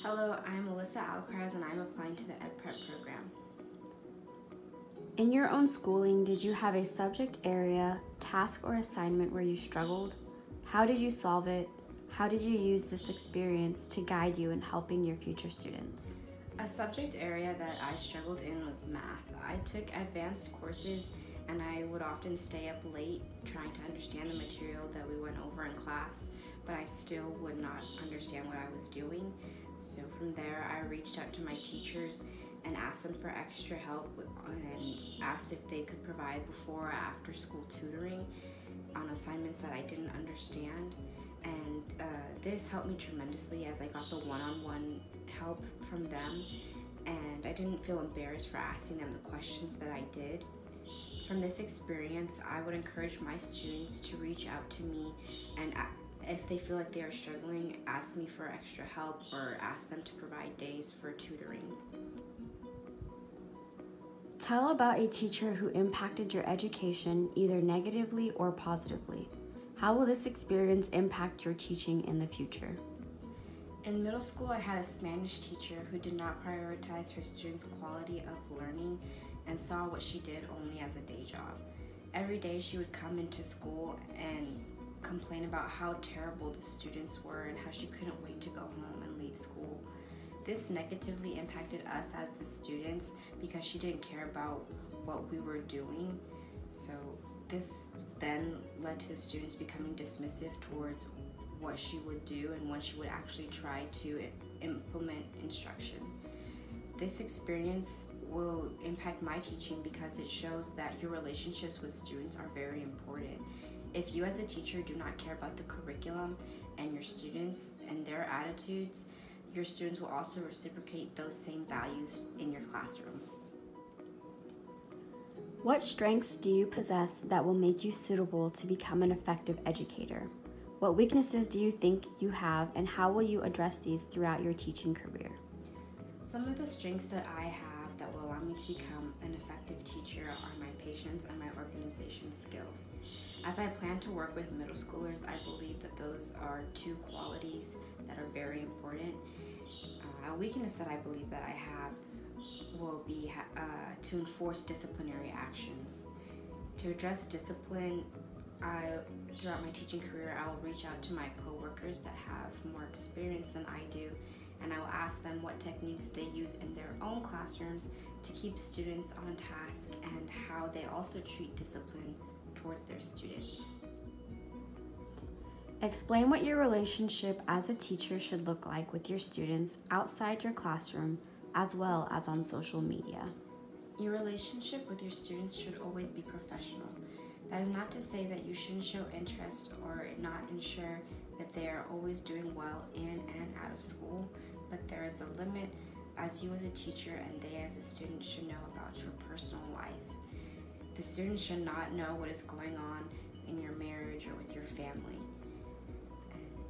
Hello, I'm Alyssa Alcaraz and I'm applying to the EdPrep program. In your own schooling, did you have a subject area, task, or assignment where you struggled? How did you solve it? How did you use this experience to guide you in helping your future students? A subject area that I struggled in was math. I took advanced courses and I would often stay up late trying to understand the material that we went over in class, but I still would not understand what I was doing. So from there, I reached out to my teachers and asked them for extra help and asked if they could provide before or after school tutoring on assignments that I didn't understand. And this helped me tremendously as I got the one-on-one help from them, and I didn't feel embarrassed for asking them the questions that I did. From this experience, I would encourage my students to reach out to me, and if they feel like they are struggling, ask me for extra help or ask them to provide days for tutoring. Tell about a teacher who impacted your education either negatively or positively. How will this experience impact your teaching in the future? In middle school, I had a Spanish teacher who did not prioritize her students' quality of learning and saw what she did only as a day job. Every day she would come into school and complain about how terrible the students were and how she couldn't wait to go home and leave school. This negatively impacted us as the students because she didn't care about what we were doing. So this then led to the students becoming dismissive towards what she would do and when she would actually try to implement instruction. This experience will impact my teaching because it shows that your relationships with students are very important. If you as a teacher do not care about the curriculum and your students and their attitudes, your students will also reciprocate those same values in your classroom. What strengths do you possess that will make you suitable to become an effective educator? What weaknesses do you think you have, and how will you address these throughout your teaching career? Some of the strengths that I have that will allow me to become an effective teacher are my patience and my organization skills. As I plan to work with middle schoolers, I believe that those are two qualities that are very important. A weakness that I believe that I have will be to enforce disciplinary actions. To address discipline, throughout my teaching career, I will reach out to my coworkers that have more experience than I do, and I will ask them what techniques they use in their own classrooms to keep students on task and how they also treat discipline towards their students. Explain what your relationship as a teacher should look like with your students outside your classroom as well as on social media. Your relationship with your students should always be professional. That is not to say that you shouldn't show interest or not ensure that they are always doing well in and out of school, but there is a limit as you as a teacher and they as a student should know about your personal life. The students should not know what is going on in your marriage or with your family.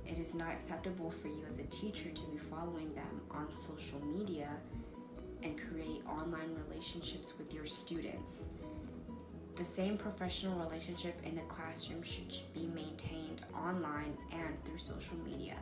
It is not acceptable for you as a teacher to be following them on social media and create online relationships with your students. The same professional relationship in the classroom should be maintained online and through social media.